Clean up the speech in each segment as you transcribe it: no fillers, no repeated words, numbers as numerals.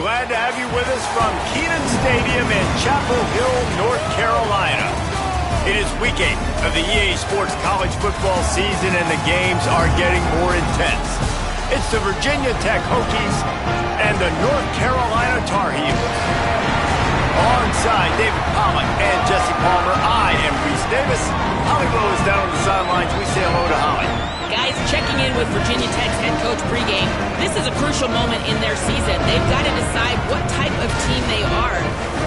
Glad to have you with us from Kenan Stadium in Chapel Hill, North Carolina. It is week 8 of the EA Sports College football season, and the games are getting more intense. It's the Virginia Tech Hokies and the North Carolina Tar Heels. Alongside David Pollack and Jesse Palmer, I am Reese Davis. Holly Lowe is down on the sidelines. We say hello to Holly. Guys, checking in with Virginia Tech's head coach pregame. This is a crucial moment in their season. They've got to decide what type of team they are.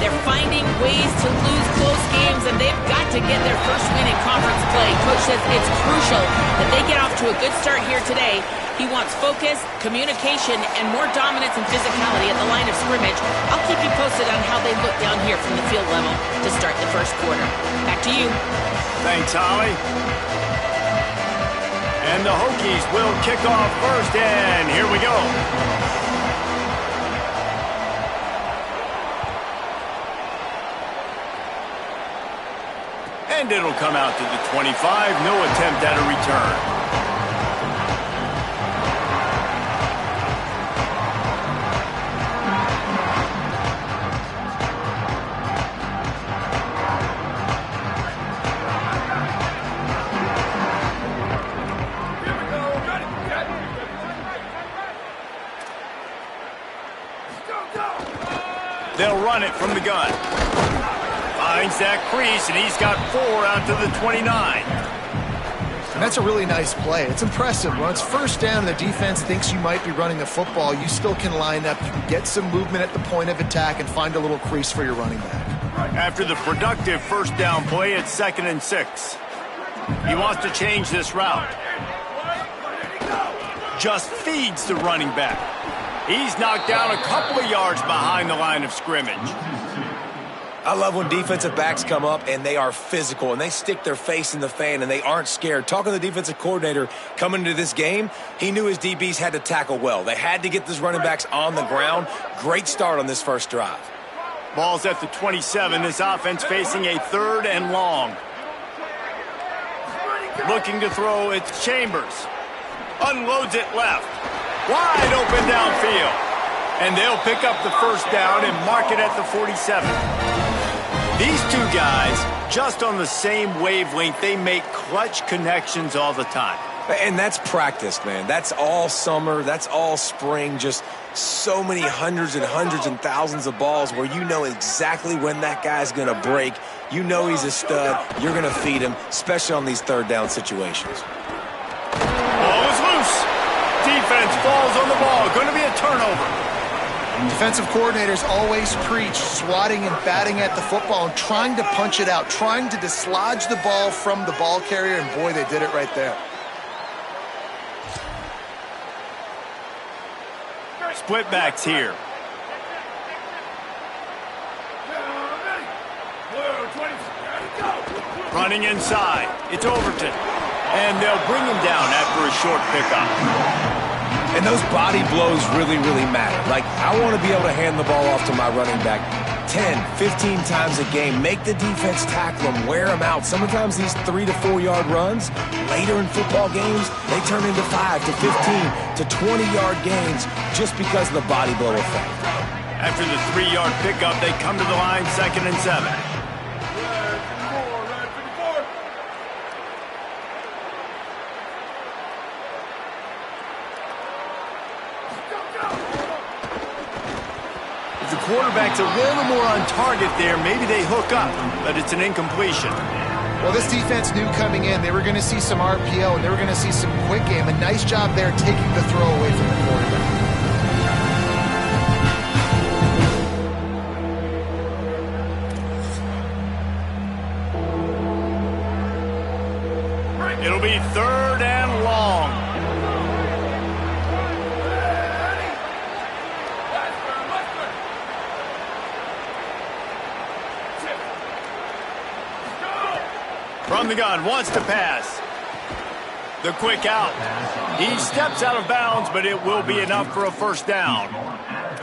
They're finding ways to lose close games, and they've got to get their first win in conference play. Coach says it's crucial that they get off to a good start here today. He wants focus, communication, and more dominance and physicality at the line of scrimmage. I'll keep you posted on how they look down here from the field level to start the first quarter. Back to you. Thanks, Holly. And the Hokies will kick off first, and here we go. And it'll come out to the 25. No attempt at a return. They'll run it from the gun. Finds that crease, and he's got 4 out to the 29. And that's a really nice play. It's impressive. When it's first down and the defense thinks you might be running the football, you still can line up. You can get some movement at the point of attack and find a little crease for your running back. After the productive first down play, it's 2nd and 6. He wants to change this route. Just feeds the running back. He's knocked down a couple of yards behind the line of scrimmage. I love when defensive backs come up and they are physical and they stick their face in the fan and they aren't scared. Talking to the defensive coordinator coming into this game, he knew his DBs had to tackle well. They had to get those running backs on the ground. Great start on this first drive. Ball's at the 27. This offense facing a 3rd and long. Looking to throw, it's Chambers. Unloads it left. Wide open downfield. And they'll pick up the first down and mark it at the 47. These two guys, just on the same wavelength, they make clutch connections all the time. And that's practice, man. That's all summer. That's all spring. Just so many hundreds and thousands of balls where you know exactly when that guy's going to break. You know he's a stud. You're going to feed him, especially on these 3rd down situations. Ball is loose. Defense falls on the ball. Going to be a turnover. Defensive coordinators always preach swatting and batting at the football and trying to punch it out, trying to dislodge the ball from the ball carrier, and boy, they did it right there. Split backs here. Running inside. It's Overton. And they'll bring him down after a short pickup. And those body blows really matter. Like, I want to be able to hand the ball off to my running back 10, 15 times a game. Make the defense tackle them, wear them out. Sometimes these 3 to 4 yard runs, later in football games, they turn into 5 to 15 to 20-yard gains just because of the body blow effect. After the 3-yard pickup, they come to the line 2nd and 7. Quarterback's a little more on target there. Maybe they hook up, but it's an incompletion. Well, this defense knew coming in they were going to see some RPO and they were going to see some quick game. A nice job there taking the throw away from the quarterback. It'll be 3rd and long. From the gun, wants to pass. The quick out. He steps out of bounds, but it will be enough for a first down.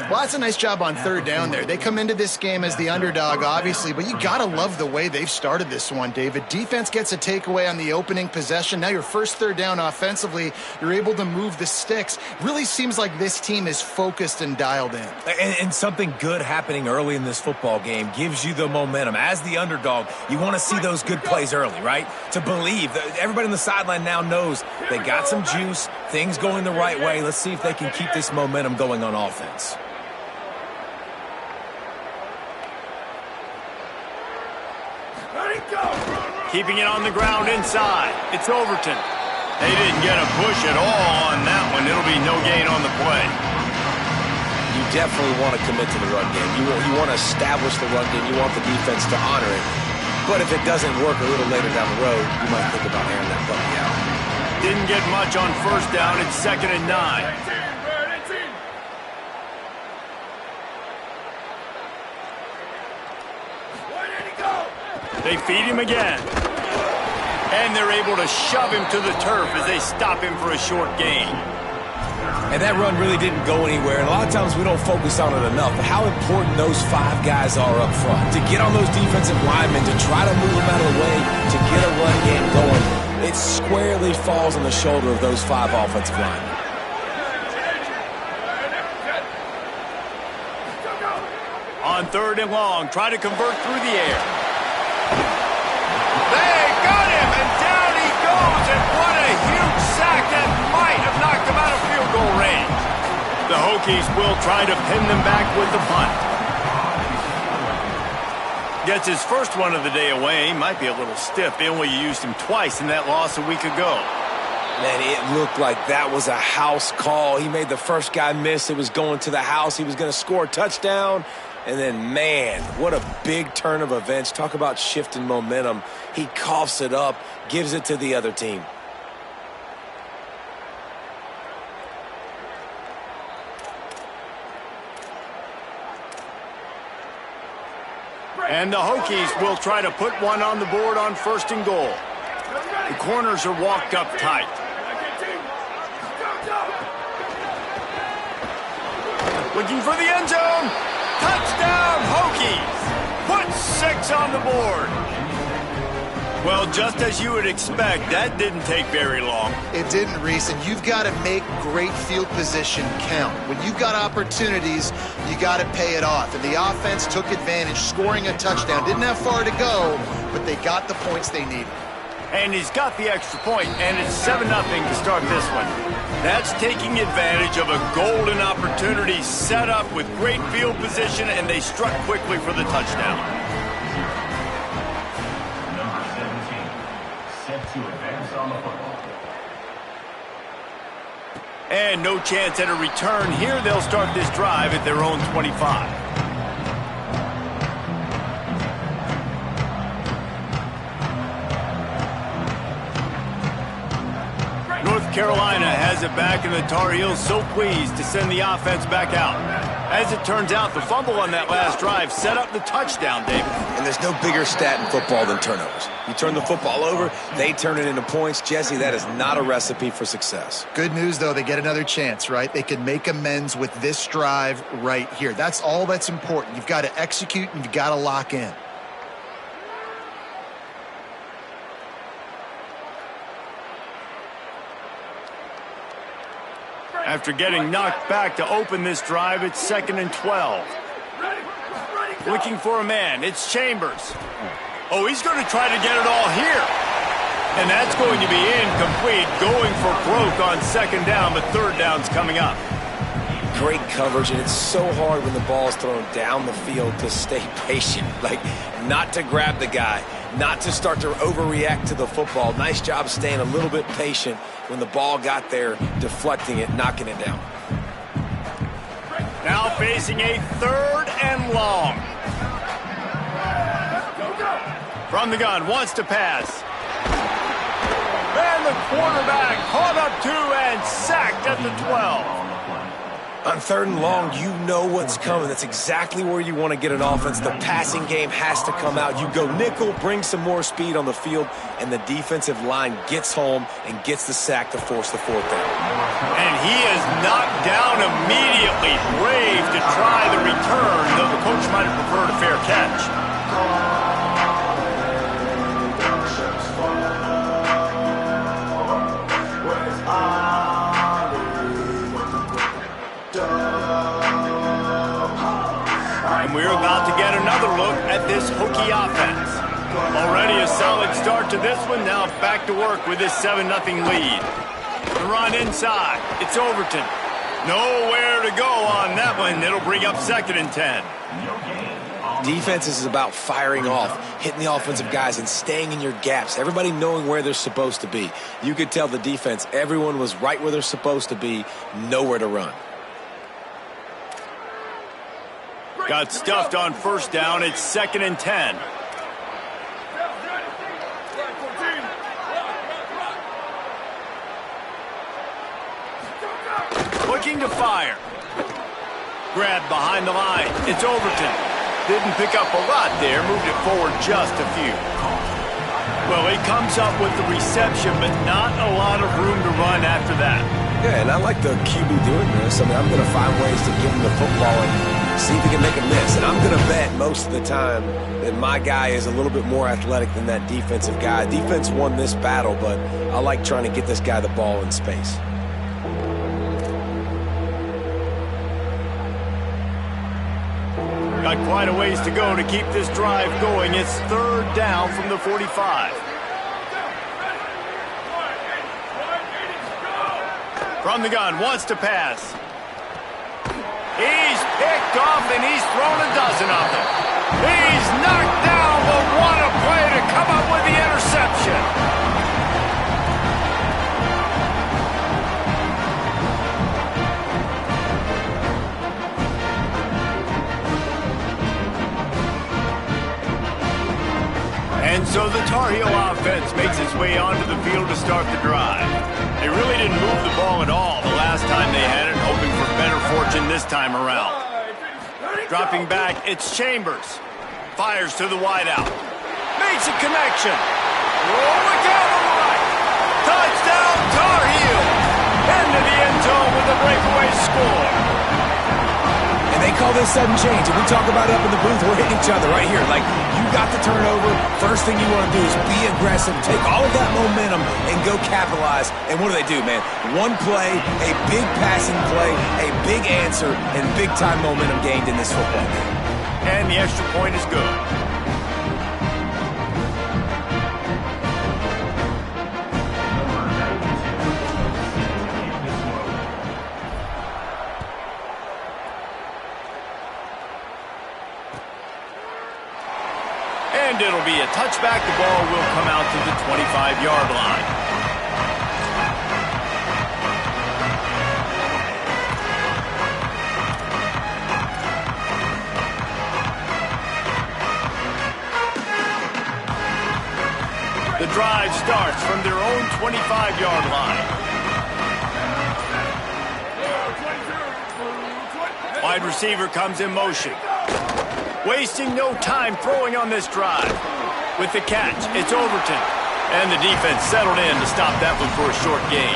Well, that's a nice job on third down there. They come into this game as the underdog, obviously, but you got to love the way they've started this one, David. Defense gets a takeaway on the opening possession. Now your first third down offensively, you're able to move the sticks. Really seems like this team is focused and dialed in. And something good happening early in this football game gives you the momentum. As the underdog, you want to see those good plays early, right? To believe that everybody on the sideline now knows they got some juice, things going the right way. Let's see if they can keep this momentum going on offense. Keeping it on the ground inside. It's Overton. They didn't get a push at all on that one. It'll be no gain on the play. You definitely want to commit to the run game. You want to establish the run game. You want the defense to honor it. But if it doesn't work a little later down the road, you might think about airing that puppy out. Didn't get much on first down. It's 2nd and 9. They feed him again. And they're able to shove him to the turf as they stop him for a short gain. And that run really didn't go anywhere. And a lot of times we don't focus on it enough. But how important those 5 guys are up front. To get on those defensive linemen, to try to move them out of the way, to get a run game going. It squarely falls on the shoulder of those 5 offensive linemen. On 3rd and long, try to convert through the air. They got him, and down he goes, and what a huge sack that might have knocked him out of field goal range. The Hokies will try to pin them back with the punt. Gets his first one of the day away. Might be a little stiff. They only used him twice in that loss a week ago. Man, it looked like that was a house call. He made the first guy miss. It was going to the house. He was going to score a touchdown. And then, man, what a big turn of events. Talk about shifting momentum. He coughs it up, gives it to the other team. And the Hokies will try to put one on the board on 1st and goal. The corners are walked up tight. Looking for the end zone. Touchdown, Hokies! Put 6 on the board. Well, just as you would expect, that didn't take very long. It didn't, Reese, and you've got to make great field position count. When you've got opportunities, you got to pay it off. And the offense took advantage, scoring a touchdown. Didn't have far to go, but they got the points they needed. And he's got the extra point, and it's 7-0 to start this one. That's taking advantage of a golden opportunity set up with great field position, and they struck quickly for the touchdown. Number 17, set to advance on the football. And no chance at a return here. They'll start this drive at their own 25. North Carolina has it back, and the Tar Heels so pleased to send the offense back out. As it turns out, the fumble on that last drive set up the touchdown, David. And there's no bigger stat in football than turnovers. You turn the football over, they turn it into points. Jesse, that is not a recipe for success. Good news, though, they get another chance, right? They can make amends with this drive right here. That's all that's important. You've got to execute, and you've got to lock in. After getting knocked back to open this drive, it's 2nd and 12. Looking for a man. It's Chambers. Oh, he's going to try to get it all here. And that's going to be incomplete. Going for broke on 2nd down, but 3rd down's coming up. Great coverage, and it's so hard when the ball's thrown down the field to stay patient. Like, not to grab the guy, not to start to overreact to the football. Nice job staying a little bit patient when the ball got there, deflecting it, knocking it down. Now facing a 3rd and long. From the gun, wants to pass. And the quarterback caught up to and sacked at the 12. On 3rd and long, you know what's coming. That's exactly where you want to get an offense. The passing game has to come out. You go nickel, bring some more speed on the field, and the defensive line gets home and gets the sack to force the 4th down. And he is knocked down immediately. Brave to try the return, though the coach might have preferred a fair catch. And we're about to get another look at this Hokie offense. Already a solid start to this one. Now back to work with this 7-0 lead. The run inside. It's Overton. Nowhere to go on that one. It'll bring up 2nd and 10. Defense is about firing off, hitting the offensive guys, and staying in your gaps. Everybody knowing where they're supposed to be. You could tell the defense, everyone was right where they're supposed to be, nowhere to run. Got stuffed on 1st down. It's 2nd and 10. Looking to fire. Grabbed behind the line. It's Overton. Didn't pick up a lot there. Moved it forward just a few. Well, he comes up with the reception, but not a lot of room to run after that. Yeah, and I like the QB doing this. I mean, I'm going to find ways to give him the football and see if he can make a miss. And I'm going to bet most of the time that my guy is a little bit more athletic than that defensive guy. Defense won this battle, but I like trying to get this guy the ball in space. Got quite a ways to go to keep this drive going. It's 3rd down from the 45. From the gun, wants to pass. He's picked off and he's thrown a dozen of them. He's knocked down, but what a play to come up with the interception. And so the Tar Heel offense makes its way onto the field to start the drive. They really didn't move the ball at all the last time they had it, hoping for better fortune this time around. Dropping back, it's Chambers. Fires to the wideout. Makes a connection. Oh, look out on the right. Touchdown, Tar Heel. Into the end zone with a breakaway score. And they call this sudden change. And we talk about it up in the booth. We're hitting each other right here. Like, you got the turnover. First thing you want to do is be aggressive, take all of that momentum, and go capitalize. And what do, man? One play, a big passing play, a big answer, and big-time momentum gained in this football game. And the extra point is good. And it'll be a touchback. The ball will come out to the 25-yard line. The drive starts from their own 25-yard line. Wide receiver comes in motion. Wasting no time throwing on this drive. With the catch, it's Overton. And the defense settled in to stop that one for a short gain.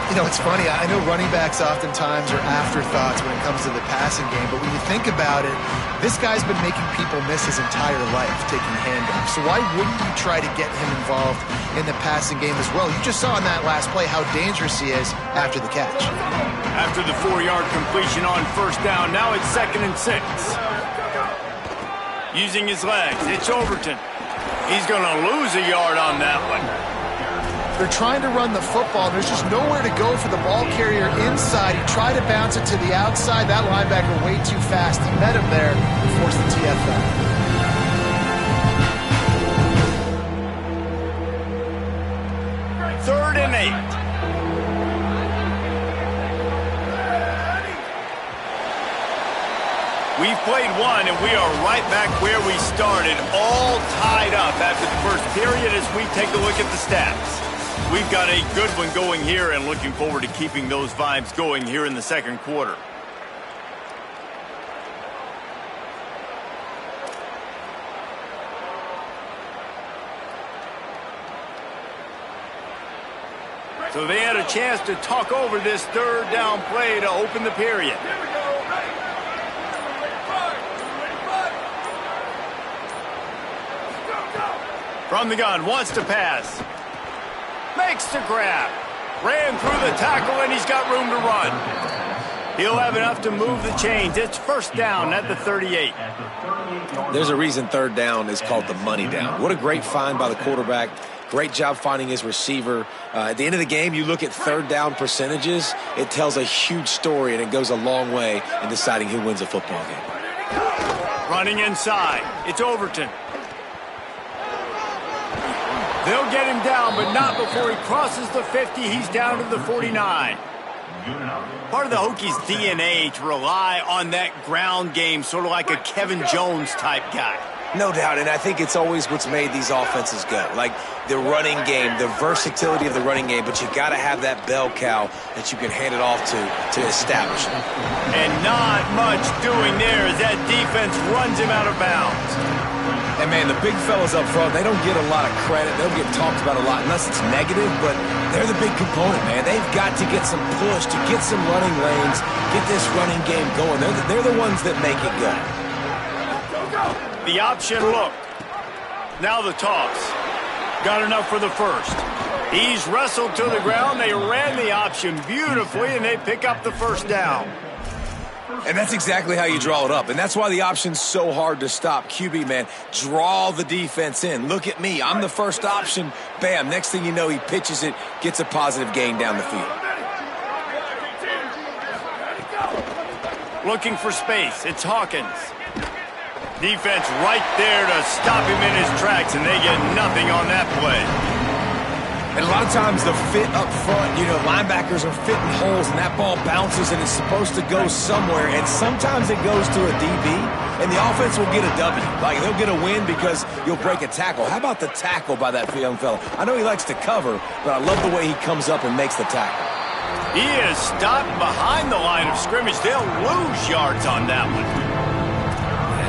You know, it's funny. I know running backs oftentimes are afterthoughts when it comes to the passing game, but when you think about it, this guy's been making people miss his entire life taking handoffs. So why wouldn't you try to get him involved in the passing game as well? You just saw in that last play how dangerous he is after the catch. After the 4-yard completion on 1st down, now it's 2nd and 6. Using his legs, it's Overton. He's going to lose a yard on that one. They're trying to run the football. There's just nowhere to go for the ball carrier inside. He tried to bounce it to the outside. That linebacker way too fast. He met him there and forced the TFL. 3rd and 8. We've played one, and we are right back where we started, all tied up after the first period as we take a look at the stats. we've got a good one going here and looking forward to keeping those vibes going here in the second quarter. So they had a chance to talk over this third down play to open the period. From the gun, wants to pass. Makes the grab. Ran through the tackle, and he's got room to run. He'll have enough to move the chains. It's first down at the 38. There's a reason third down is called the money down. What a great find by the quarterback. Great job finding his receiver. At the end of the game, you look at third down percentages. It tells a huge story, and it goes a long way in deciding who wins a football game. Running inside. It's Overton. They'll get him down, but not before he crosses the 50. He's down to the 49. Part of the Hokies' DNA to rely on that ground game, sort of like a Kevin Jones type guy. No doubt, and I think it's always what's made these offenses go. Like the running game, the versatility of the running game, but you got to have that bell cow that you can hand it off to establish it. And not much doing there as that defense runs him out of bounds. And, man, the big fellas up front, they don't get a lot of credit. They don't get talked about a lot unless it's negative, but they're the big component, man. They've got to get some push, to get some running lanes, get this running game going. They're the ones that make it go. The option look. Now the toss. Got enough for the first. He's wrestled to the ground. They ran the option beautifully, and they pick up the first down. And that's exactly how you draw it up. And that's why the option's so hard to stop. QB, man, draw the defense in. Look at me. I'm the first option. Bam. Next thing you know, he pitches it, gets a positive gain down the field. Looking for space. It's Hawkins. Defense right there to stop him in his tracks, and they get nothing on that play. And a lot of times the fit up front, linebackers are fitting holes, and that ball bounces, and it's supposed to go somewhere, and sometimes it goes to a DB, and the offense will get a W. Like, they'll get a win because you'll break a tackle. How about the tackle by that young fella? I know he likes to cover, but I love the way he comes up and makes the tackle. He is stopped behind the line of scrimmage. They'll lose yards on that one.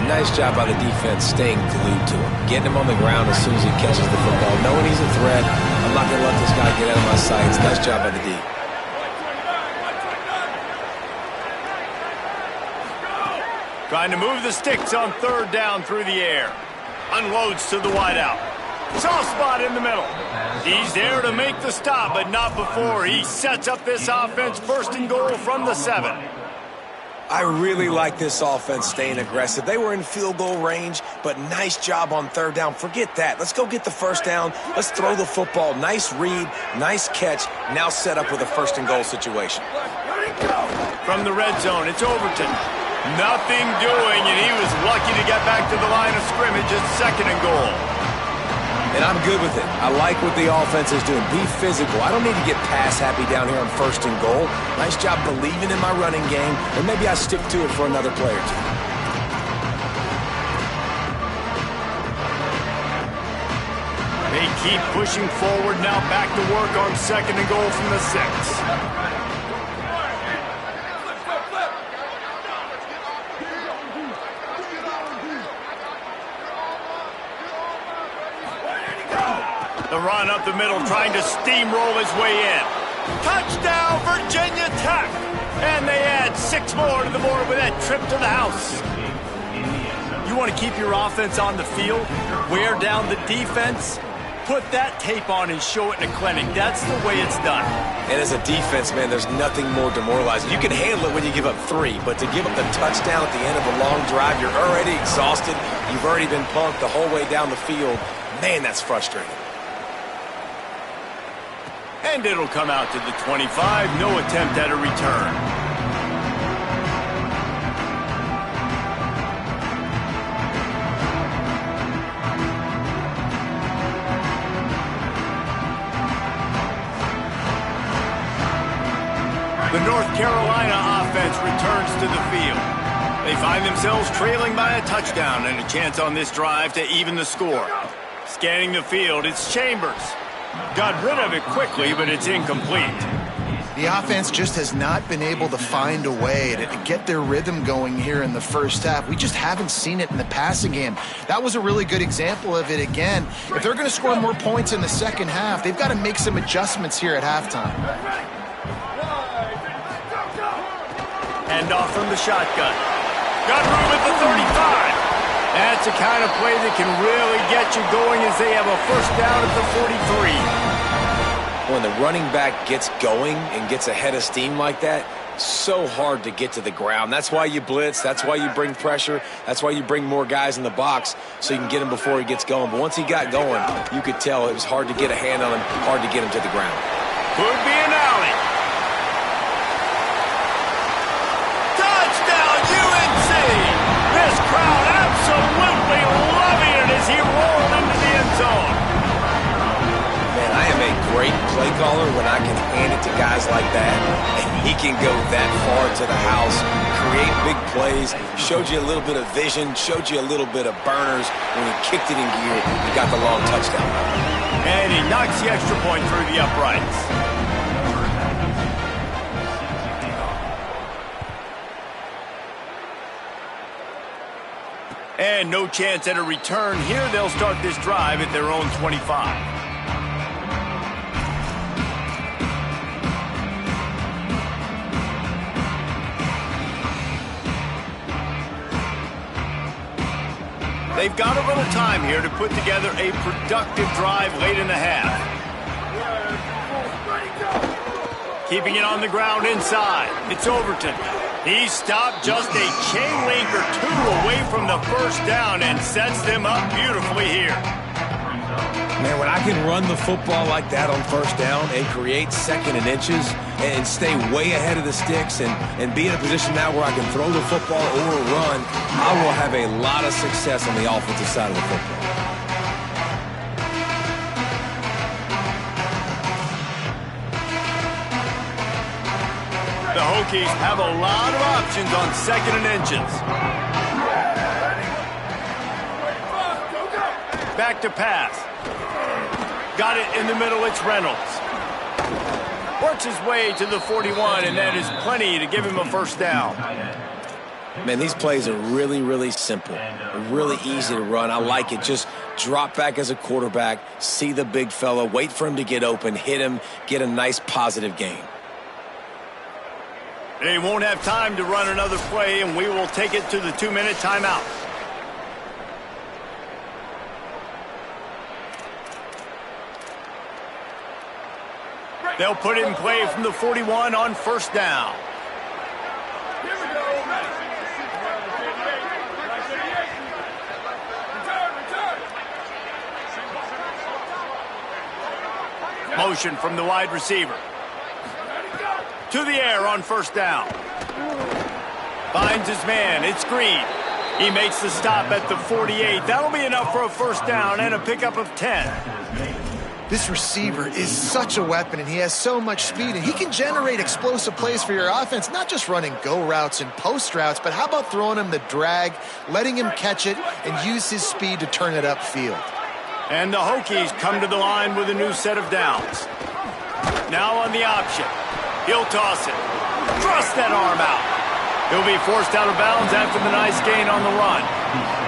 Nice job by the defense staying glued to him. Getting him on the ground as soon as he catches the football. Knowing he's a threat. I'm not going to let this guy get out of my sights. Nice job by the D. Trying to move the sticks on third down through the air. Unloads to the wideout. Soft spot in the middle. He's there to make the stop, but not before. He sets up this offense first and goal from the 7. I really like this offense staying aggressive. They were in field goal range, but nice job on third down. Forget that. Let's go get the first down. Let's throw the football. Nice read, nice catch. Now set up with a first and goal situation. From the red zone, it's Overton. Nothing doing, and he was lucky to get back to the line of scrimmage at second and goal. And I'm good with it. I like what the offense is doing. Be physical. I don't need to get pass happy down here on first and goal. Nice job believing in my running game, and maybe I stick to it for another play or two. They keep pushing forward now, back to work on second and goal from the 6. The run up the middle, trying to steamroll his way in. Touchdown, Virginia Tech! And they add 6 more to the board with that trip to the house. You want to keep your offense on the field, wear down the defense, put that tape on and show it in a clinic. That's the way it's done. And as a defense, man, there's nothing more demoralizing. You can handle it when you give up 3, but to give up the touchdown at the end of a long drive, you're already exhausted. You've already been punked the whole way down the field. Man, that's frustrating. And it'll come out to the 25. No attempt at a return. The North Carolina offense returns to the field. They find themselves trailing by a touchdown and a chance on this drive to even the score. Scanning the field, it's Chambers. Got rid of it quickly, but it's incomplete. The offense just has not been able to find a way to get their rhythm going here in the first half. We just haven't seen it in the passing game. That was a really good example of it again. If they're going to score more points in the second half, they've got to make some adjustments here at halftime. Hand off from the shotgun. Got room at the 35. That's the kind of play that can really get you going as they have a first down at the 43. When the running back gets going and gets ahead of steam like that, so hard to get to the ground. That's why you blitz. That's why you bring pressure. That's why you bring more guys in the box so you can get him before he gets going. But once he got going, you could tell it was hard to get a hand on him, hard to get him to the ground. Could be an alley. Touchdown, UNC! This crowd absolutely loving it as he rolled into the end zone. Man, I am a great play caller when I can hand it to guys like that, and he can go that far to the house, create big plays, showed you a little bit of vision, showed you a little bit of burners. When he kicked it in gear, he got the long touchdown. And he knocks the extra point through the uprights. And no chance at a return here. They'll start this drive at their own 25. They've got a little time here to put together a productive drive late in the half. Keeping it on the ground inside. It's Overton. He stopped just a chain link or two away from the first down and sets them up beautifully here. Man, when I can run the football like that on first down and create second and inches and stay way ahead of the sticks and be in a position now where I can throw the football or run, I will have a lot of success on the offensive side of the football. The Hokies have a lot of options on second and inches. Back to pass. Got it in the middle, it's Reynolds. Works his way to the 41, and that is plenty to give him a first down. Man, these plays are really, really simple. They're really easy to run. I like it. Just drop back as a quarterback, see the big fella, wait for him to get open, hit him, get a nice positive gain. They won't have time to run another play, and we will take it to the 2-minute timeout. They'll put it in play from the 41 on first down. Motion from the wide receiver. To the air on first down. Finds his man. It's Green. He makes the stop at the 48. That'll be enough for a first down and a pickup of 10. This receiver is such a weapon, and he has so much speed, and he can generate explosive plays for your offense, not just running go routes and post routes, but how about throwing him the drag, letting him catch it, and use his speed to turn it upfield. And the Hokies come to the line with a new set of downs. Now on the option. He'll toss it. Thrust that arm out. He'll be forced out of bounds after the nice gain on the run.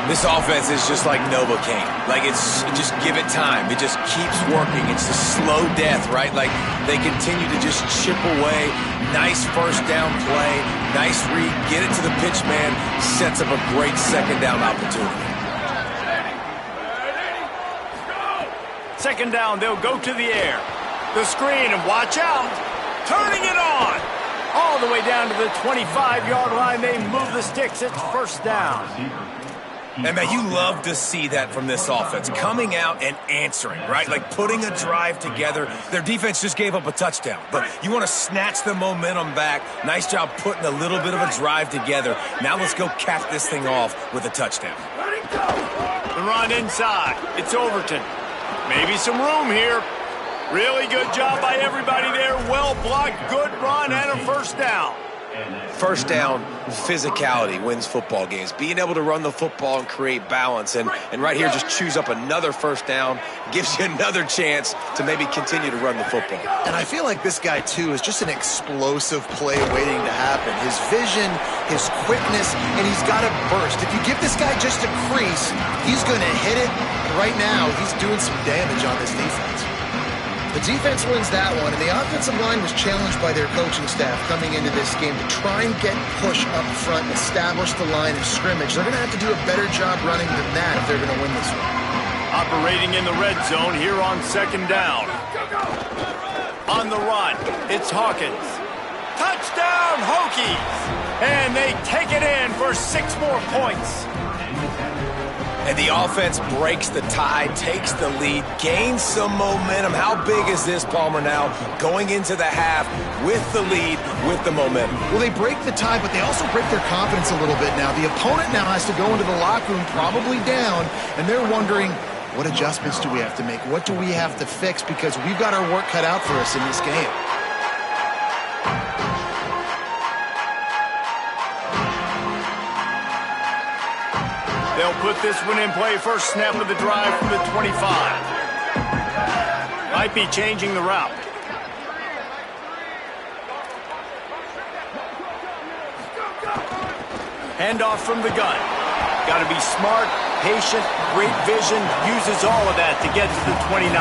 This offense is just like Novocaine. Like, just give it time. It just keeps working. It's a slow death, right? Like, they continue to just chip away. Nice first down play. Nice read. Get it to the pitch man. Sets up a great second down opportunity. Second down, they'll go to the air. The screen, and watch out. Turning it on. All the way down to the 25-yard line. They move the sticks. It's first down. And, man, you love to see that from this offense. Coming out and answering, right? Like putting a drive together. Their defense just gave up a touchdown. But you want to snatch the momentum back. Nice job putting a little bit of a drive together. Now let's go cap this thing off with a touchdown. The run inside. It's Overton. Maybe some room here. Really good job by everybody there. Well blocked, good run, and a first down. First down, physicality wins football games. Being able to run the football and create balance. And right here, just choose up another first down, gives you another chance to maybe continue to run the football. And I feel like this guy, too, is just an explosive play waiting to happen. His vision, his quickness, and he's got a burst. If you give this guy just a crease, he's going to hit it. And right now, he's doing some damage on this defense. The defense wins that one, and the offensive line was challenged by their coaching staff coming into this game to try and get push up front and establish the line of scrimmage. They're going to have to do a better job running than that if they're going to win this one. Operating in the red zone here on second down. On the run, it's Hawkins. Touchdown, Hokies! And they take it in for 6 more points. And the offense breaks the tie, takes the lead, gains some momentum. How big is this, Palmer, now going into the half with the lead, with the momentum? Well, they break the tie, but they also break their confidence a little bit now. The opponent now has to go into the locker room probably down, and they're wondering, what adjustments do we have to make? What do we have to fix? Because we've got our work cut out for us in this game. They'll put this one in play first snap of the drive from the 25. Might be changing the route. Handoff from the gun. Got to be smart, patient, great vision, uses all of that to get to the 29.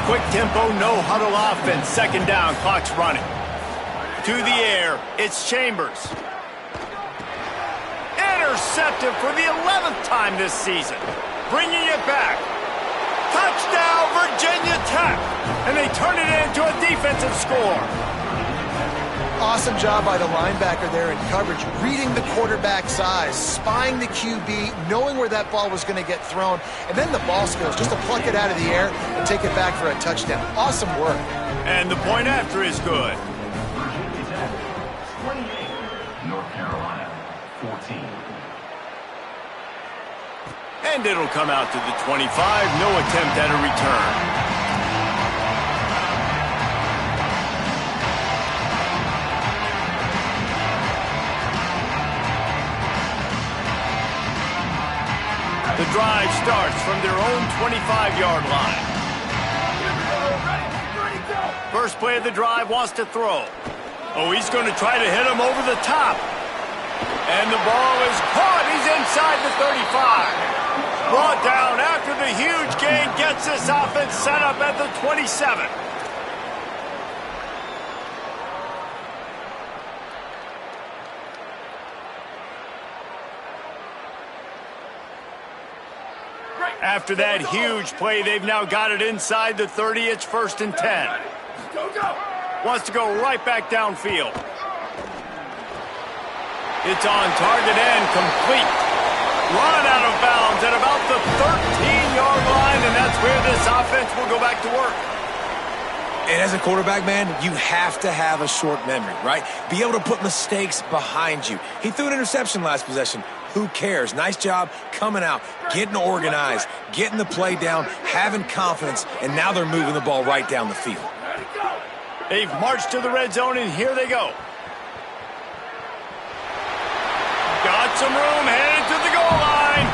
Quick tempo, no huddle offense, second down, clock's running. To the air, it's Chambers. Intercepted for the 11th time this season. Bringing it back. Touchdown, Virginia Tech. And they turn it into a defensive score. Awesome job by the linebacker there in coverage, reading the quarterback's eyes, spying the QB, knowing where that ball was going to get thrown, and then the ball skills, just to pluck it out of the air and take it back for a touchdown. Awesome work. And the point after is good. Virginia Tech, 28. North Carolina, 14. And it'll come out to the 25. No attempt at a return. The drive starts from their own 25-yard line. First play of the drive, wants to throw. Oh, he's going to try to hit him over the top. And the ball is caught. He's inside the 35. Brought down after the huge gain, gets this offense set up at the 27. After that huge play, they've now got it inside the 30. It's 1st and 10. Wants to go right back downfield. It's on target and complete. Run out of bounds at about the 13-yard line, and that's where this offense will go back to work. And as a quarterback, man, you have to have a short memory, right? Be able to put mistakes behind you. He threw an interception last possession. Who cares? Nice job coming out, getting organized, getting the play down, having confidence, and now they're moving the ball right down the field. They've marched to the red zone, and here they go. Got some room, headed to the goal line.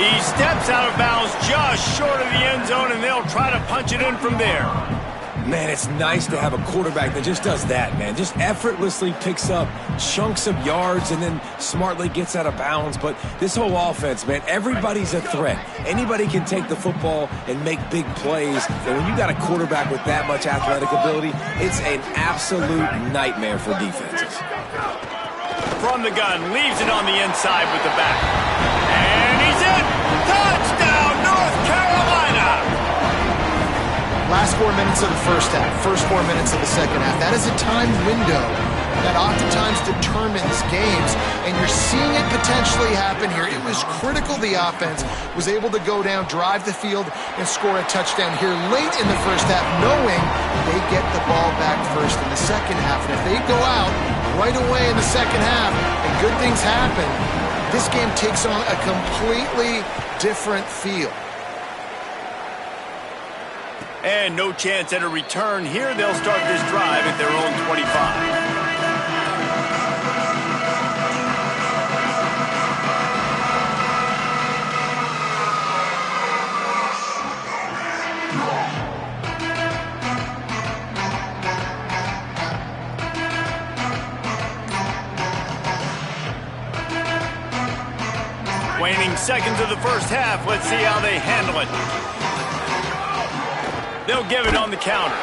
He steps out of bounds just short of the end zone, and they'll try to punch it in from there. Man, it's nice to have a quarterback that just does that, man. Just effortlessly picks up chunks of yards and then smartly gets out of bounds. But this whole offense, man, everybody's a threat. Anybody can take the football and make big plays. And when you got a quarterback with that much athletic ability, it's an absolute nightmare for defenses. From the gun, leaves it on the inside with the back. And he's in! Touchdown, North Carolina! Last 4 minutes of the first half, first 4 minutes of the second half. That is a time window that oftentimes determines games, and you're seeing it potentially happen here. It was critical the offense was able to go down, drive the field, and score a touchdown here late in the first half, knowing they get the ball back first in the second half. And if they go out right away in the second half and good things happen, this game takes on a completely different feel. And no chance at a return here. They'll start this drive at their own 25. Waning seconds of the first half. Let's see how they handle it. They'll give it on the counter.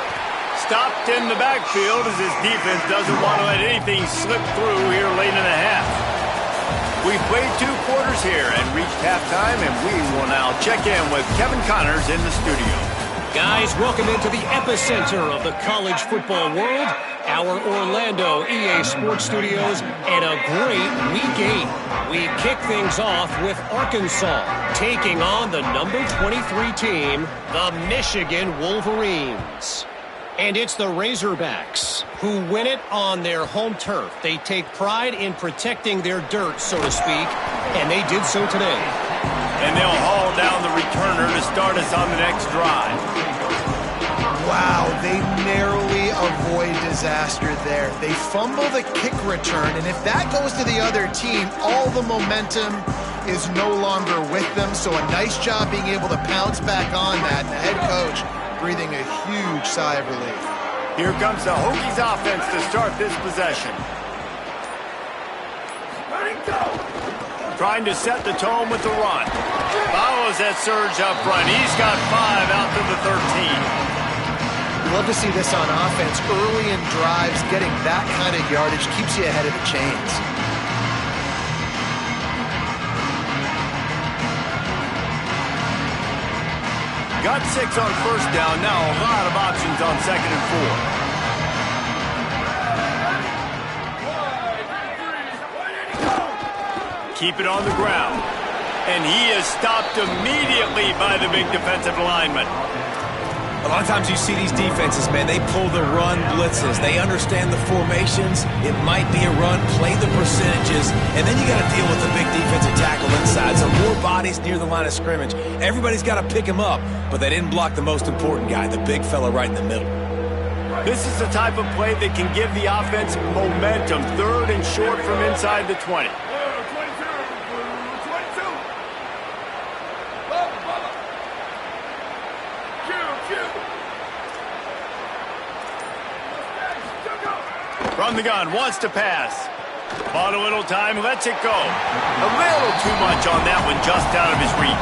Stopped in the backfield as his defense doesn't want to let anything slip through here late in the half. We've played 2 quarters here and reached halftime, and we will now check in with Kevin Connors in the studio. Guys, welcome into the epicenter of the college football world, our Orlando EA Sports Studios, and a great Week 8. We kick things off with Arkansas taking on the number 23 team, the Michigan Wolverines. And it's the Razorbacks who win it on their home turf. They take pride in protecting their dirt, so to speak, and they did so today. And they'll haul down the returner to start us on the next drive. Wow, they narrowly avoid disaster there. They fumble the kick return, and if that goes to the other team, all the momentum is no longer with them. So a nice job being able to pounce back on that. And the head coach breathing a huge sigh of relief. Here comes the Hokies offense to start this possession. Trying to set the tone with the run. Follows that surge up front. He's got 5 out to the 13. Love to see this on offense. Early in drives, getting that kind of yardage keeps you ahead of the chains. Got 6 on first down. Now a lot of options on 2nd and 4. Keep it on the ground. And he is stopped immediately by the big defensive lineman. A lot of times you see these defenses, man, they pull the run blitzes. They understand the formations. It might be a run, play the percentages, and then you got to deal with the big defensive tackle inside. So more bodies near the line of scrimmage. Everybody's got to pick him up, but they didn't block the most important guy, the big fella right in the middle. This is the type of play that can give the offense momentum. 3rd and short from inside the 20. From the gun, wants to pass. Bought a little time, lets it go. A little too much on that one, just out of his reach.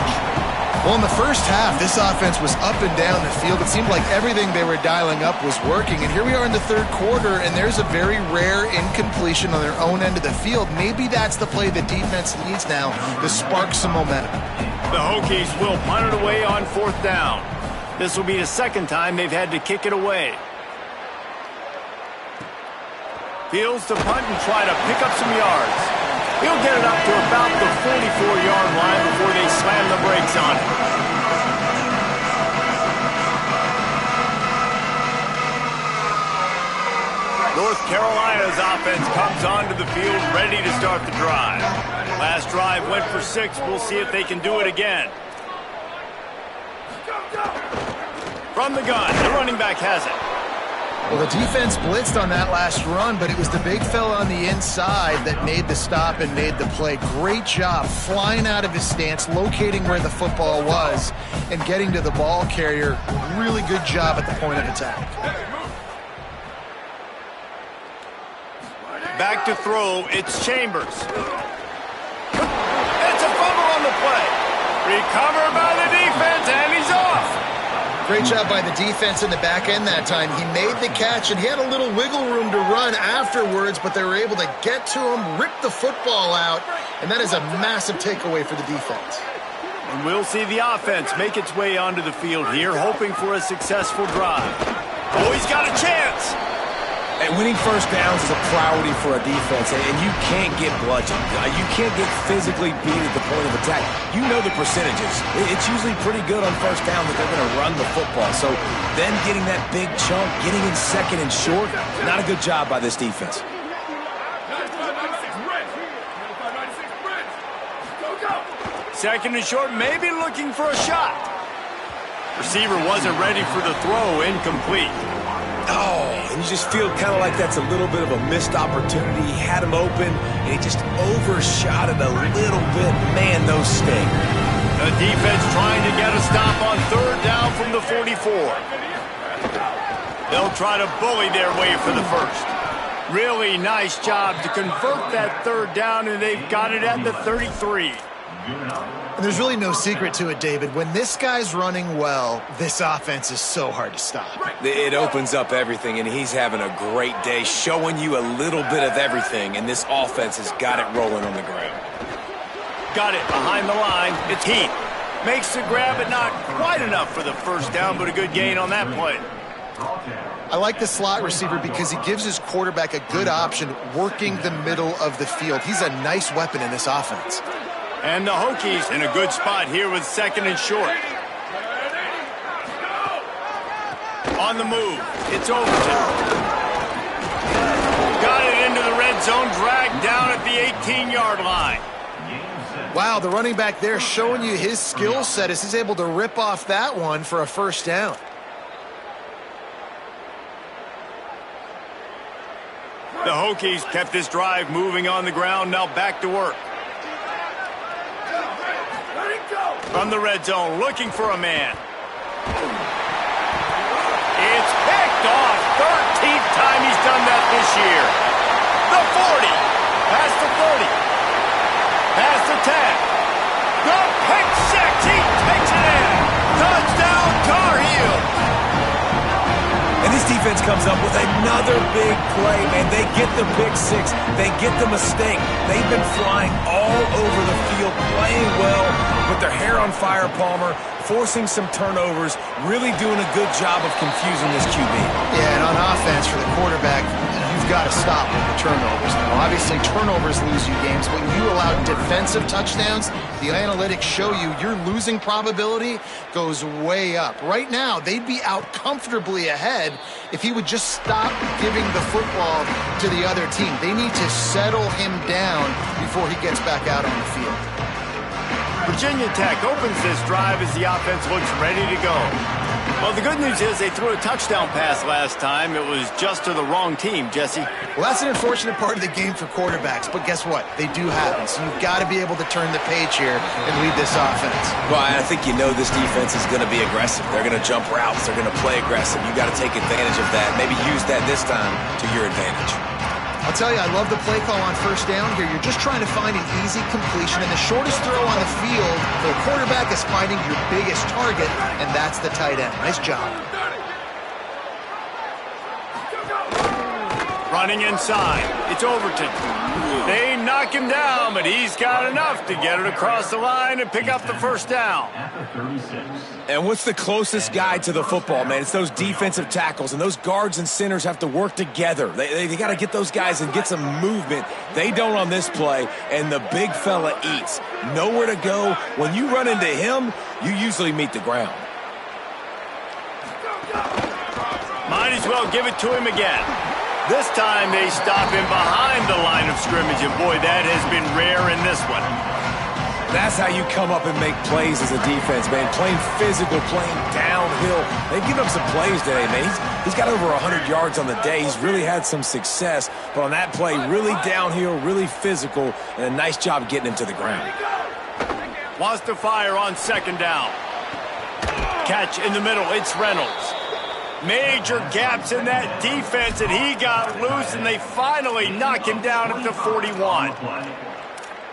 Well, in the first half, this offense was up and down the field. It seemed like everything they were dialing up was working. And here we are in the 3rd quarter, and there's a very rare incompletion on their own end of the field. Maybe that's the play the defense needs now to spark some momentum. The Hokies will punt it away on 4th down. This will be the 2nd time they've had to kick it away. Fields to punt and try to pick up some yards. He'll get it up to about the 44-yard line before they slam the brakes on it. North Carolina's offense comes onto the field ready to start the drive. Last drive went for 6. We'll see if they can do it again. From the gun, the running back has it. Well, the defense blitzed on that last run, but it was the big fella on the inside that made the stop and made the play. Great job flying out of his stance, locating where the football was, and getting to the ball carrier. Really good job at the point of attack. Back to throw, it's Chambers. It's a fumble on the play. Recovered by the defense, and he's off. Great job by the defense in the back end that time. He made the catch, and he had a little wiggle room to run afterwards, but they were able to get to him, rip the football out, and that is a massive takeaway for the defense. And we'll see the offense make its way onto the field here, hoping for a successful drive. Oh, he's got a chance. And winning first downs is a priority for a defense, and you can't get bludgeoned. You can't get physically beat at the point of attack. You know the percentages. It's usually pretty good on first down that they're going to run the football. So then getting that big chunk, getting in 2nd and short, not a good job by this defense. Second and short, maybe looking for a shot. Receiver wasn't ready for the throw, incomplete. Oh, and you just feel kind of like that's a little bit of a missed opportunity. He had him open, and he just overshot it a little bit. Man, those sting. The defense trying to get a stop on 3rd down from the 44. They'll try to bully their way for the first. Really nice job to convert that 3rd down, and they've got it at the 33. And there's really no secret to it, David. When this guy's running well, this offense is so hard to stop. It opens up everything, and he's having a great day, showing you a little bit of everything, and this offense has got it rolling on the ground. Got it behind the line. It's Heath. Makes the grab, but not quite enough for the first down, but a good gain on that play. I like the slot receiver because he gives his quarterback a good option working the middle of the field. He's a nice weapon in this offense. And the Hokies in a good spot here with 2nd and short. On the move, it's Overton. Got it into the red zone, dragged down at the 18-yard line. Wow, the running back there showing you his skill set as he's able to rip off that one for a first down. The Hokies kept this drive moving on the ground, now back to work. From the red zone, looking for a man. It's picked off. 13th time he's done that this year. The 40. Past the 30. Past the 10. The pick six. He takes it in. Touchdown, Tar Heels. And this defense comes up with another big play, man. They get the pick six. They get the mistake. They've been flying all over the field, playing well, with their hair on fire, Palmer, forcing some turnovers, really doing a good job of confusing this QB. Yeah, and on offense for the quarterback, you've got to stop with the turnovers. Now, obviously, turnovers lose you games, but when you allow defensive touchdowns, the analytics show you your losing probability goes way up. Right now, they'd be out comfortably ahead if he would just stop giving the football to the other team. They need to settle him down before he gets back out on the field. Virginia Tech opens this drive as the offense looks ready to go. Well, the good news is they threw a touchdown pass last time. It was just to the wrong team, Jesse. Well, that's an unfortunate part of the game for quarterbacks, but guess what? They do happen, so you've got to be able to turn the page here and lead this offense. Well, I think you know this defense is going to be aggressive. They're going to jump routes. They're going to play aggressive. You've got to take advantage of that. Maybe use that this time to your advantage. I'll tell you, I love the play call on first down here. You're just trying to find an easy completion, and the shortest throw on the field for the quarterback is finding your biggest target, and that's the tight end. Nice job. Running inside, it's Overton. They knock him down, but he's got enough to get it across the line and pick up the first down. And what's the closest guy to the football, man? It's those defensive tackles, and those guards and centers have to work together. They got to get those guys and get some movement. They don't on this play, and the big fella eats. Nowhere to go. When you run into him, you usually meet the ground. Might as well give it to him again. This time they stop him behind the line of scrimmage, and boy, that has been rare in this one. That's how you come up and make plays as a defense, man. Playing physical, playing downhill. They've given up some plays today, man. He's got over 100 yards on the day. He's really had some success. But on that play, really downhill, really physical, and a nice job getting him to the ground. Wants to fire on second down. Catch in the middle. It's Reynolds. Major gaps in that defense, and he got loose, and they finally knock him down at the 41.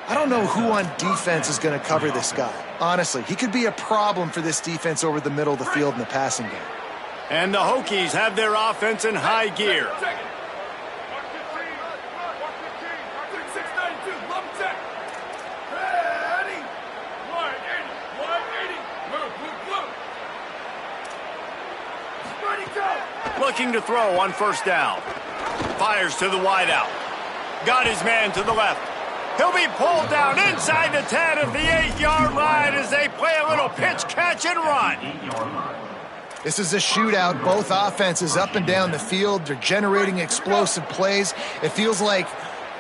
I don't know who on defense is going to cover this guy. Honestly, he could be a problem for this defense over the middle of the field in the passing game. And the Hokies have their offense in high gear. Looking to throw on first down. Fires to the wideout. Got his man to the left. He'll be pulled down inside the 10 of the 8-yard line as they play a little pitch, catch, and run. This is a shootout. Both offenses up and down the field. They're generating explosive plays. It feels like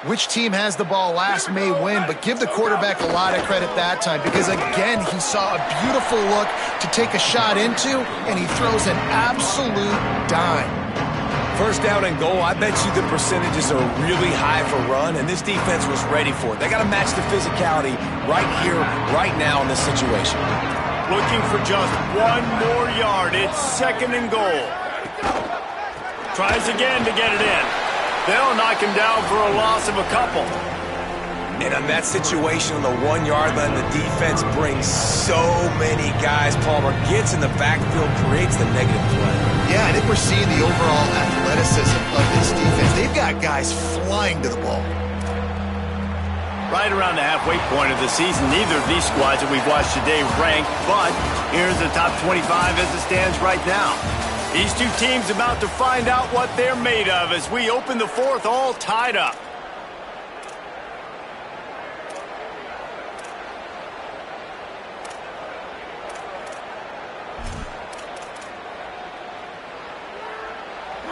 which team has the ball last may win, but give the quarterback a lot of credit that time because, again, he saw a beautiful look to take a shot into, and he throws an absolute dime. First down and goal, I bet you the percentages are really high for run, and this defense was ready for it. They got to match the physicality right here, right now in this situation. Looking for just one more yard. It's second and goal. Tries again to get it in. They'll knock him down for a loss of a couple. And on that situation on the 1-yard line, the defense brings so many guys. Palmer gets in the backfield, creates the negative play. Yeah, I think we're seeing the overall athleticism of this defense. They've got guys flying to the ball. Right around the halfway point of the season, neither of these squads that we've watched today rank, but here's the top 25 as it stands right now. These two teams about to find out what they're made of as we open the fourth all tied up.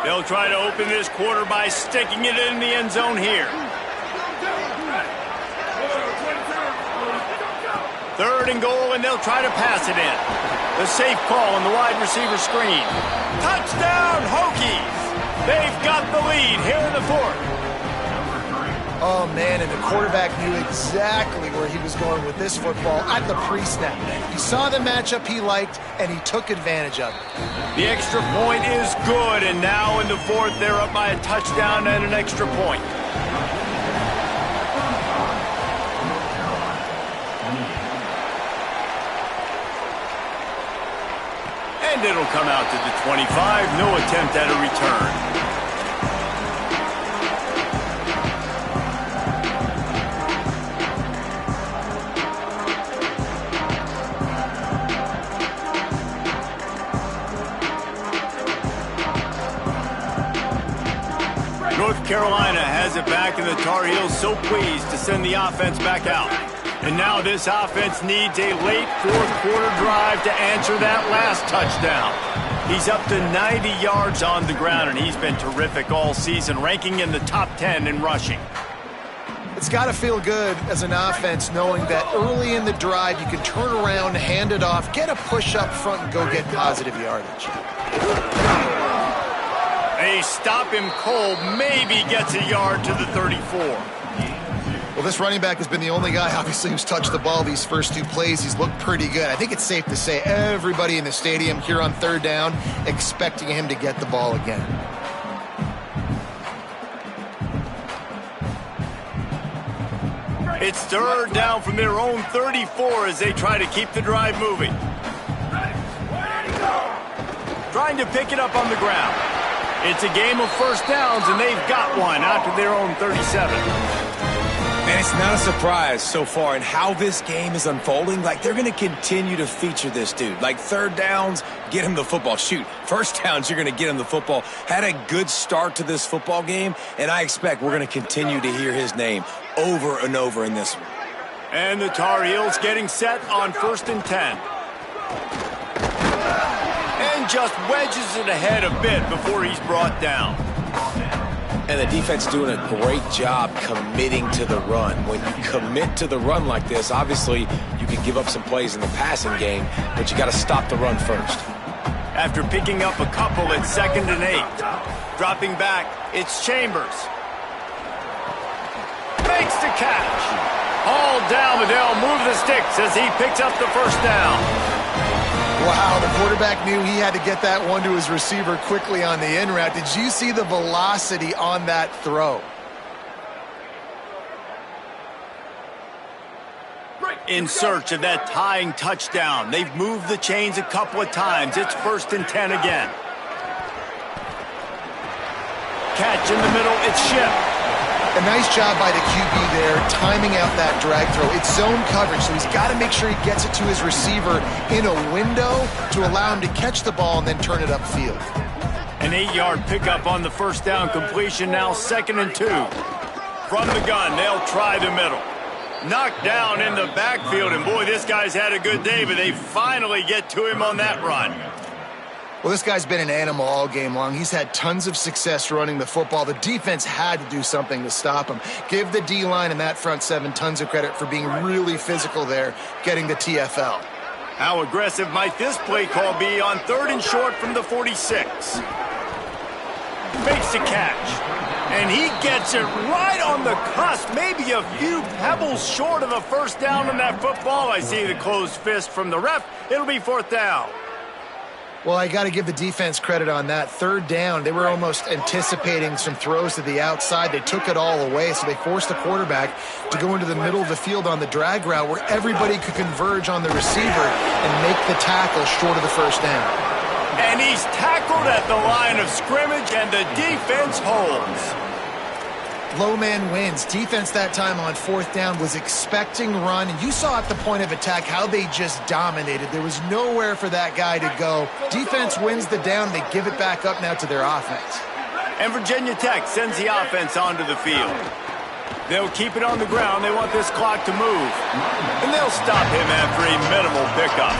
They'll try to open this quarter by sticking it in the end zone here. 3rd and goal, and they'll try to pass it in. The safe call on the wide receiver screen. Touchdown, Hokies! They've got the lead here in the fourth. Oh, man, and the quarterback knew exactly where he was going with this football at the pre-snap. He saw the matchup he liked, and he took advantage of it. The extra point is good, and now in the fourth, they're up by a touchdown and an extra point. And it'll come out to the 25. No attempt at a return. North Carolina has it back, and the Tar Heels so pleased to send the offense back out. And now this offense needs a late fourth-quarter drive to answer that last touchdown. He's up to 90 yards on the ground, and he's been terrific all season, ranking in the top 10 in rushing. It's got to feel good as an offense knowing that early in the drive you can turn around, hand it off, get a push up front, and go get positive yardage. They stop him cold, maybe gets a yard to the 34. Well, this running back has been the only guy, obviously, who's touched the ball these first two plays. He's looked pretty good. I think it's safe to say everybody in the stadium here on 3rd down expecting him to get the ball again. It's 3rd down from their own 34 as they try to keep the drive moving. Trying to pick it up on the ground. It's a game of first downs, and they've got one out to their own 37. And it's not a surprise so far in how this game is unfolding. Like, they're going to continue to feature this dude. Like, 3rd downs, get him the football. Shoot, 1st downs, you're going to get him the football. Had a good start to this football game, and I expect we're going to continue to hear his name over and over in this one. And the Tar Heels getting set on 1st and 10. And just wedges it ahead a bit before he's brought down. And the defense doing a great job committing to the run. When you commit to the run like this, obviously you can give up some plays in the passing game, but you got to stop the run first. After picking up a couple at 2nd and 8. Dropping back, it's Chambers. Makes the catch. Hauled down, but they'll move the sticks as he picks up the 1st down. Wow, the quarterback knew he had to get that one to his receiver quickly on the in route. Did you see the velocity on that throw? In search of that tying touchdown. They've moved the chains a couple of times. It's 1st and 10 again. Catch in the middle, it's Shipp. A nice job by the QB there, timing out that drag throw. It's zone coverage, so he's got to make sure he gets it to his receiver in a window to allow him to catch the ball and then turn it upfield. An 8-yard pickup on the 1st down completion, now 2nd and 2. From the gun, they'll try the middle. Knocked down in the backfield, and boy, this guy's had a good day, but they finally get to him on that run. Well, this guy's been an animal all game long. He's had tons of success running the football. The defense had to do something to stop him. Give the D-line and that front 7 tons of credit for being really physical there, getting the TFL. How aggressive might this play call be on 3rd and short from the 46? Makes the catch. And he gets it right on the cusp, maybe a few pebbles short of a 1st down on that football. I see the closed fist from the ref. It'll be 4th down. Well, I got to give the defense credit on that. Third down, they were almost anticipating some throws to the outside. They took it all away, so they forced the quarterback to go into the middle of the field on the drag route where everybody could converge on the receiver and make the tackle short of the first down. And he's tackled at the line of scrimmage, and the defense holds. Low man wins. Defense that time on fourth down was expecting run, and you saw at the point of attack how they just dominated. There was nowhere for that guy to go. Defense wins the down. They give it back up now to their offense. And Virginia Tech sends the offense onto the field. They'll keep it on the ground. They want this clock to move. And they'll stop him after a minimal pickup.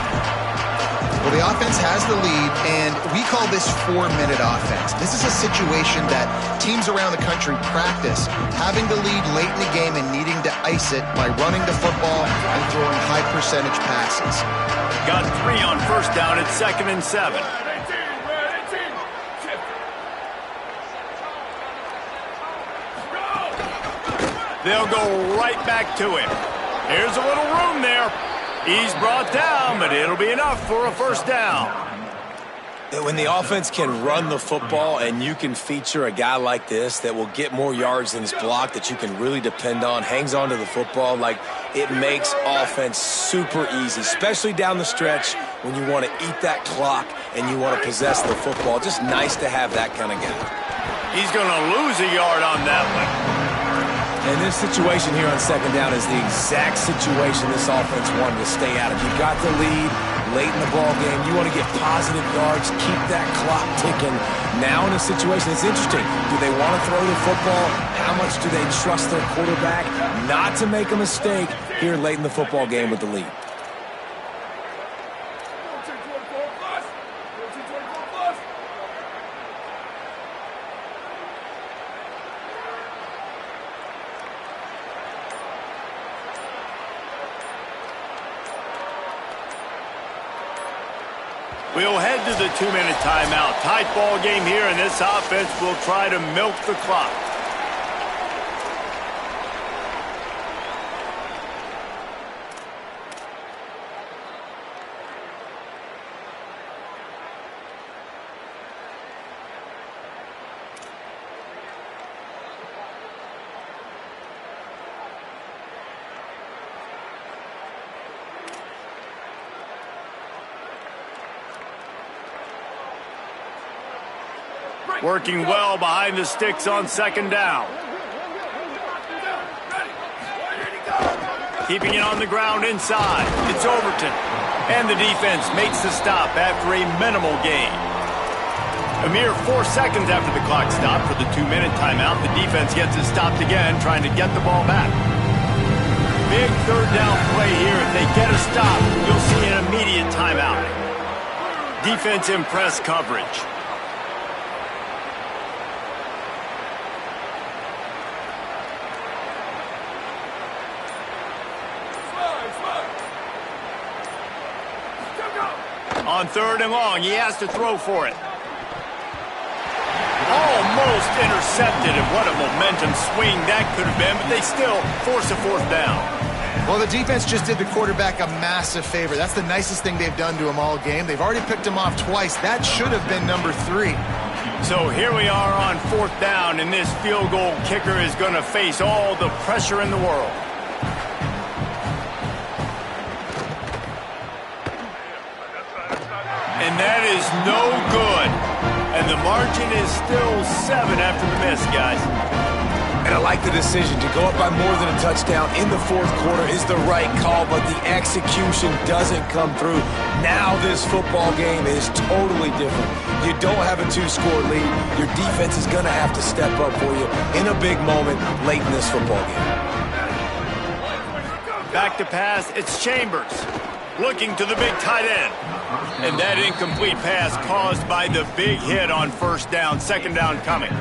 Well, the offense has the lead, and we call this 4-minute offense. This is a situation that teams around the country practice, having the lead late in the game and needing to ice it by running the football and throwing high-percentage passes. Got 3 on first down at 2nd and 7. They'll go right back to him. Here's a little room there. He's brought down, but it'll be enough for a first down. When the offense can run the football and you can feature a guy like this that will get more yards than his block, that you can really depend on, hangs on to the football, like it makes offense super easy, especially down the stretch when you want to eat that clock and you want to possess the football. Just nice to have that kind of guy. He's going to lose a yard on that one. And this situation here on second down is the exact situation this offense wanted to stay out of. You got the lead late in the ball game. You want to get positive yards, keep that clock ticking. Now in a situation, it's interesting. Do they want to throw the football? How much do they trust their quarterback not to make a mistake here late in the football game with the lead? We'll head to the 2-minute timeout. Tight ball game here, and this offense will try to milk the clock. Working well behind the sticks on second down. Keeping it on the ground inside. It's Overton. And the defense makes the stop after a minimal gain. A mere 4 seconds after the clock stopped for the 2-minute timeout, the defense gets it stopped again, trying to get the ball back. Big third down play here. If they get a stop, you'll see an immediate timeout. Defense in press coverage. On 3rd and long, he has to throw for it. Almost intercepted, and what a momentum swing that could have been, but they still force a 4th down. Well, the defense just did the quarterback a massive favor. That's the nicest thing they've done to him all game. They've already picked him off twice. That should have been number 3. So here we are on 4th down, and this field goal kicker is going to face all the pressure in the world. And that is no good. And the margin is still 7 after the miss, guys. And I like the decision to go up by more than a touchdown in the 4th quarter is the right call, but the execution doesn't come through. Now this football game is totally different. You don't have a 2-score lead. Your defense is going to have to step up for you in a big moment late in this football game. Back to pass, it's Chambers. Looking to the big tight end. And that incomplete pass caused by the big hit on 1st down, 2nd down coming.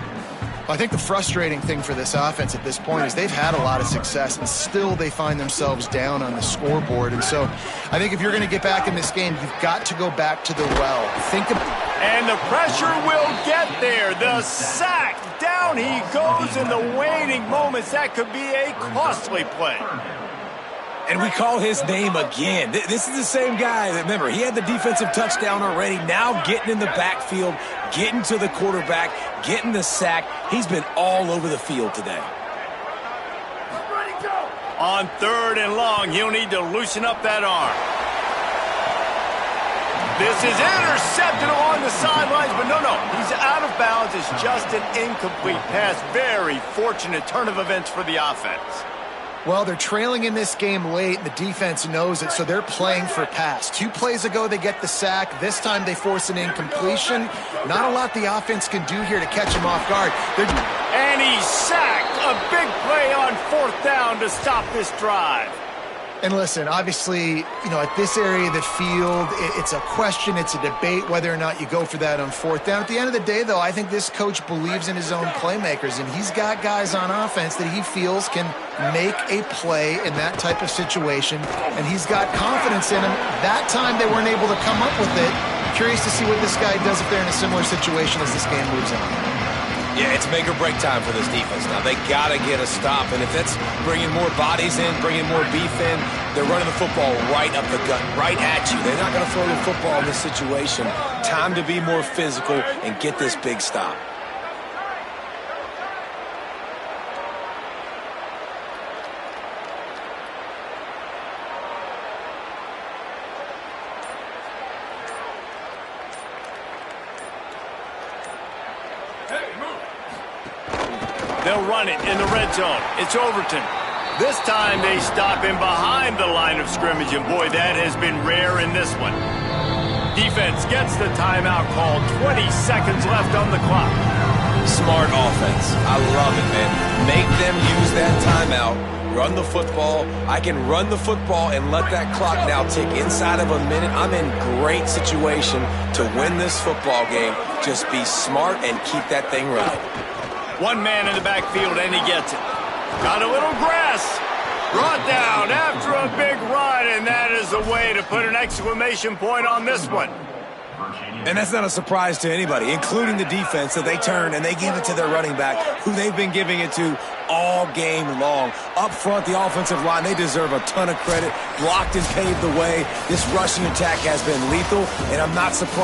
I think the frustrating thing for this offense at this point is they've had a lot of success, and still they find themselves down on the scoreboard. And so I think if you're going to get back in this game, you've got to go back to the well. And the pressure will get there. The sack. Down he goes in the waning moments. That could be a costly play. And we call his name again. This is the same guy that, remember, he had the defensive touchdown already. Now getting in the backfield, getting to the quarterback, getting the sack. He's been all over the field today. On 3rd and long, he'll need to loosen up that arm. This is intercepted along the sidelines, but no, he's out of bounds. It's just an incomplete pass. Very fortunate turn of events for the offense. Well, they're trailing in this game late, and the defense knows it, so they're playing for pass. 2 plays ago, they get the sack. This time, they force an incompletion. Not a lot the offense can do here to catch him off guard. And he's sacked. A big play on 4th down to stop this drive. And listen, obviously, at this area of the field, it's a question, it's a debate whether or not you go for that on 4th down. At the end of the day, though, I think this coach believes in his own playmakers, and he's got guys on offense that he feels can make a play in that type of situation, and he's got confidence in him. That time, they weren't able to come up with it. Curious to see what this guy does if they're in a similar situation as this game moves on. Yeah, it's make or break time for this defense now. They got to get a stop, and if that's bringing more bodies in, bringing more beef in, they're running the football right up the gut, right at you. They're not going to throw the football in this situation. Time to be more physical and get this big stop. They'll run it in the red zone. It's Overton. This time they stop him behind the line of scrimmage, and boy, that has been rare in this one. Defense gets the timeout called. 20 seconds left on the clock. Smart offense. I love it, man. Make them use that timeout. Run the football. I can run the football and let that clock now tick inside of a minute. I'm in great situation to win this football game. Just be smart and keep that thing running. 1 man in the backfield, and he gets it. Got a little grass. Brought down after a big run, and that is the way to put an exclamation point on this one. And that's not a surprise to anybody, including the defense, that they turn and they give it to their running back, who they've been giving it to all game long. Up front, the offensive line, they deserve a ton of credit. Blocked and paved the way. This rushing attack has been lethal, and I'm not surprised.